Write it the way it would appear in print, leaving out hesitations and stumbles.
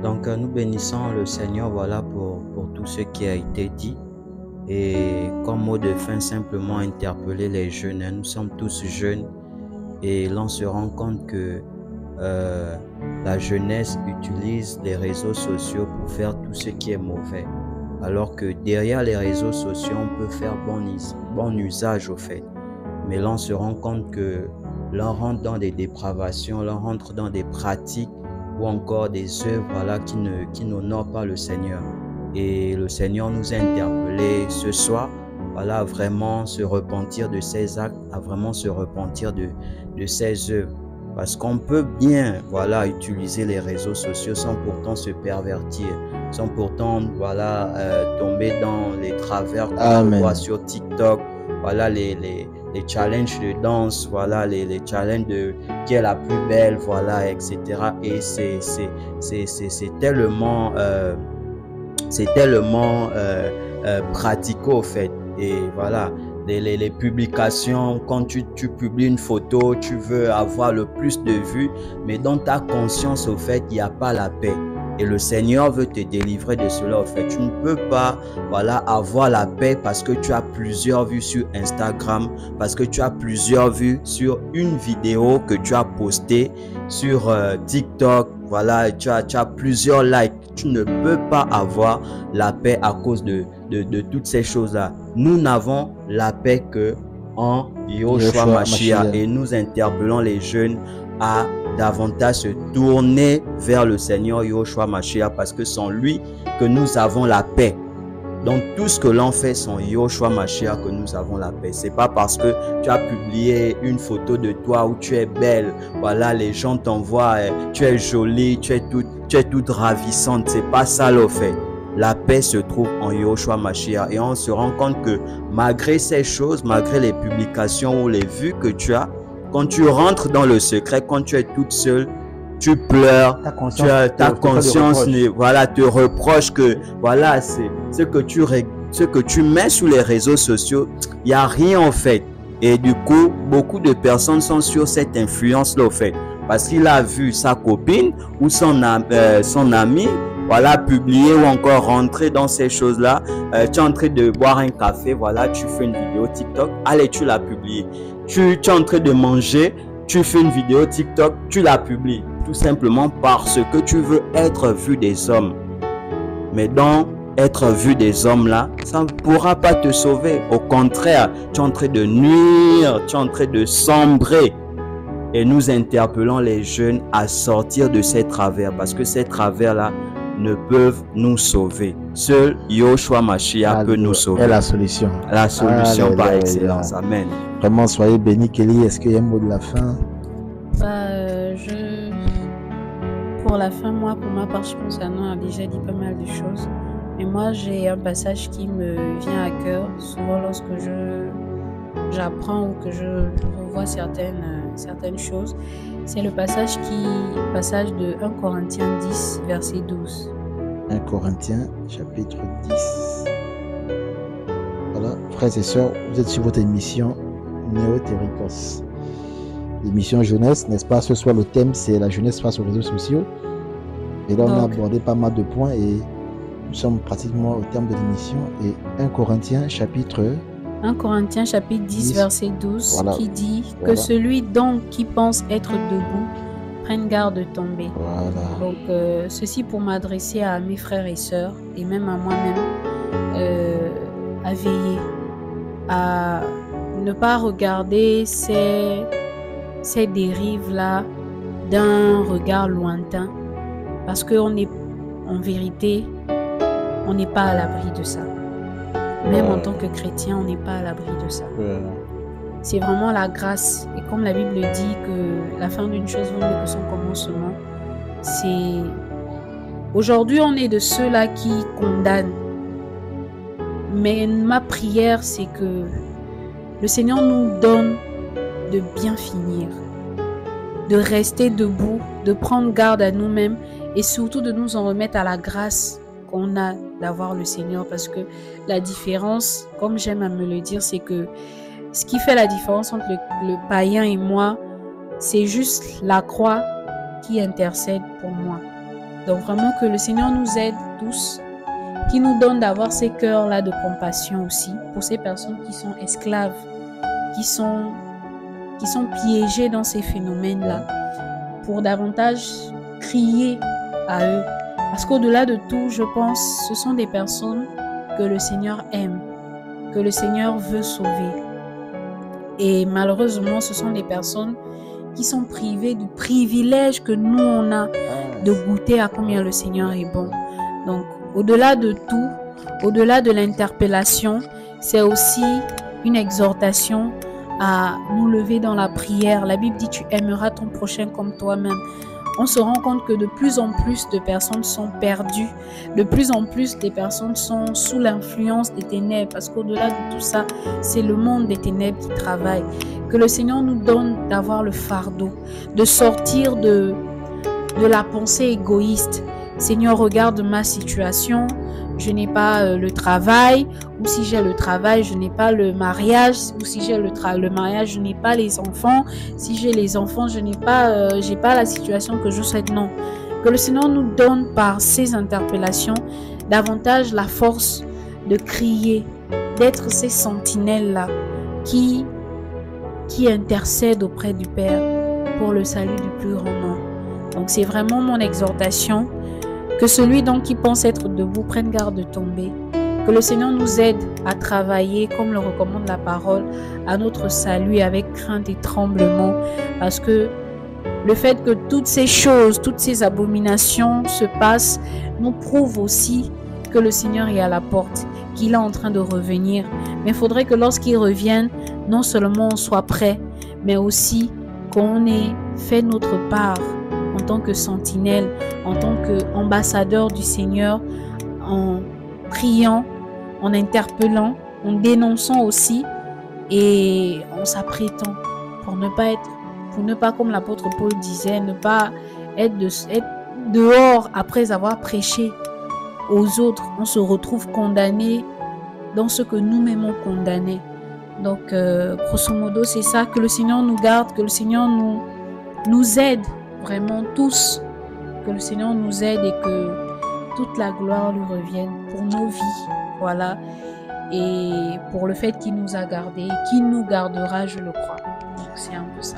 Donc, nous bénissons le Seigneur, voilà, pour tout ce qui a été dit. Et comme mot de fin, simplement interpeller les jeunes. Nous sommes tous jeunes et l'on se rend compte que la jeunesse utilise les réseaux sociaux pour faire tout ce qui est mauvais. Alors que derrière les réseaux sociaux, on peut faire bon usage au fait. Mais l'on se rend compte que l'on rentre dans des dépravations, l'on rentre dans des pratiques ou encore des œuvres, voilà, qui n'honorent pas le Seigneur. Et le Seigneur nous a interpellés ce soir, voilà, à vraiment se repentir de ses actes, à vraiment se repentir de ses œuvres. Parce qu'on peut bien, voilà, utiliser les réseaux sociaux sans pourtant se pervertir, sans pourtant, voilà, tomber dans les travers qu'on voit sur TikTok, voilà, les challenges de danse, voilà, les challenges de qui est la plus belle, voilà, etc. Et c'est tellement pratico, au fait. Et voilà, les publications, quand tu publies une photo, tu veux avoir le plus de vues, mais dans ta conscience, au fait, il n'y a pas la paix. Et le Seigneur veut te délivrer de cela, au fait. Tu ne peux pas, voilà, avoir la paix parce que tu as plusieurs vues sur Instagram, parce que tu as plusieurs vues sur une vidéo que tu as postée sur TikTok, voilà, tu as plusieurs likes. Tu ne peux pas avoir la paix à cause de toutes ces choses-là. Nous n'avons la paix que en Yahushua Mashiach. Et nous interpellons les jeunes à davantage se tourner vers le Seigneur Yahushua Mashiach, parce que sans lui que nous avons la paix. Donc tout ce que l'on fait sans Yahushua Mashiach que nous avons la paix. C'est pas parce que tu as publié une photo de toi où tu es belle, voilà, les gens t'envoient, tu es jolie, tu es toute ravissante. C'est pas ça le fait. La paix se trouve en Yahushua Mashiach. Et on se rend compte que malgré ces choses, malgré les publications ou les vues que tu as, quand tu rentres dans le secret, quand tu es toute seule, tu pleures, ta conscience voilà, te reproche que voilà, c'est ce que tu mets sur les réseaux sociaux, il n'y a rien en fait. Et du coup, beaucoup de personnes sont sur cette influence-là, au fait, parce qu'il a vu sa copine ou son ami, voilà, publier ou encore rentrer dans ces choses-là. Tu es en train de boire un café, voilà, tu fais une vidéo TikTok, allez, tu l'as publié. Tu es en train de manger, tu fais une vidéo TikTok, tu la publies. Tout simplement parce que tu veux être vu des hommes. Mais dans être vu des hommes là, ça ne pourra pas te sauver. Au contraire, tu es en train de nuire, tu es en train de sombrer. Et nous interpellons les jeunes à sortir de ces travers, parce que ces travers-là ne peuvent nous sauver. Seul Yahushua Mashiach peut nous sauver. Et la solution. La solution par excellence. Amen. Vraiment, soyez bénis, Kelly. Est-ce qu'il y a un mot de la fin? Pour la fin, moi, pour ma part, je pense qu'Anna a déjà dit pas mal de choses. Mais moi, j'ai un passage qui me vient à cœur, souvent lorsque j'apprends ou que je revois certaines choses. C'est le passage de 1 Corinthiens 10, verset 12. 1 Corinthiens, chapitre 10. Voilà, frères et sœurs, vous êtes sur votre émission Néo-Téricos. L'émission jeunesse, n'est-ce pas? Ce soir, le thème, c'est la jeunesse face aux réseaux sociaux. Et là, on a abordé pas mal de points et nous sommes pratiquement au terme de l'émission. Et 1 Corinthiens, chapitre 10, verset 12, voilà, qui dit que celui donc qui pense être debout prenne garde de tomber. Voilà. Donc, ceci pour m'adresser à mes frères et sœurs et même à moi-même, à veiller, à ne pas regarder ces dérives-là d'un regard lointain, parce qu'en vérité, on n'est pas à l'abri de ça. Même en tant que chrétien, on n'est pas à l'abri de ça. C'est vraiment la grâce. Et comme la Bible dit que la fin d'une chose vaut mieux que son commencement, c'est... Aujourd'hui, on est de ceux-là qui condamnent. Mais ma prière, c'est que le Seigneur nous donne de bien finir, de rester debout, de prendre garde à nous-mêmes et surtout de nous en remettre à la grâce qu'on a d'avoir le Seigneur. Parce que la différence, comme j'aime à me le dire, c'est que ce qui fait la différence entre le païen et moi, c'est juste la croix qui intercède pour moi. Donc vraiment que le Seigneur nous aide tous, qui nous donne d'avoir ces cœurs-là de compassion aussi pour ces personnes qui sont esclaves, qui sont piégées dans ces phénomènes-là, pour davantage crier à eux. Parce qu'au-delà de tout, je pense, ce sont des personnes que le Seigneur aime, que le Seigneur veut sauver. Et malheureusement, ce sont des personnes qui sont privées du privilège que nous, on a de goûter à combien le Seigneur est bon. Donc, au-delà de tout, au-delà de l'interpellation, c'est aussi une exhortation à nous lever dans la prière. La Bible dit, tu aimeras ton prochain comme toi-même. On se rend compte que de plus en plus de personnes sont perdues, de plus en plus des personnes sont sous l'influence des ténèbres, parce qu'au-delà de tout ça, c'est le monde des ténèbres qui travaille. Que le Seigneur nous donne d'avoir le fardeau, de sortir de la pensée égoïste. Seigneur, regarde ma situation, je n'ai pas le travail, ou si j'ai le travail, je n'ai pas le mariage, ou si j'ai le mariage, je n'ai pas les enfants, si j'ai les enfants, je n'ai pas, j'ai pas la situation que je souhaite. Non. Que le Seigneur nous donne par ces interpellations davantage la force de crier, d'être ces sentinelles-là qui intercèdent auprès du Père pour le salut du plus grand nombre. Donc c'est vraiment mon exhortation. Que celui donc qui pense être debout prenne garde de tomber. Que le Seigneur nous aide à travailler, comme le recommande la parole, à notre salut avec crainte et tremblement. Parce que le fait que toutes ces choses, toutes ces abominations se passent, nous prouve aussi que le Seigneur est à la porte, qu'il est en train de revenir. Mais il faudrait que lorsqu'il revienne, non seulement on soit prêt, mais aussi qu'on ait fait notre part en tant que sentinelle, en tant qu'ambassadeur du Seigneur, en priant, en interpellant, en dénonçant aussi et en s'apprêtant pour ne pas, comme l'apôtre Paul disait, ne pas être dehors après avoir prêché aux autres. On se retrouve condamné dans ce que nous-mêmes on condamné. Donc, grosso modo, c'est ça, que le Seigneur nous garde, que le Seigneur nous aide vraiment tous, que le Seigneur nous aide et que toute la gloire lui revienne pour nos vies, voilà, et pour le fait qu'il nous a gardés, qu'il nous gardera, je le crois. Donc c'est un peu ça.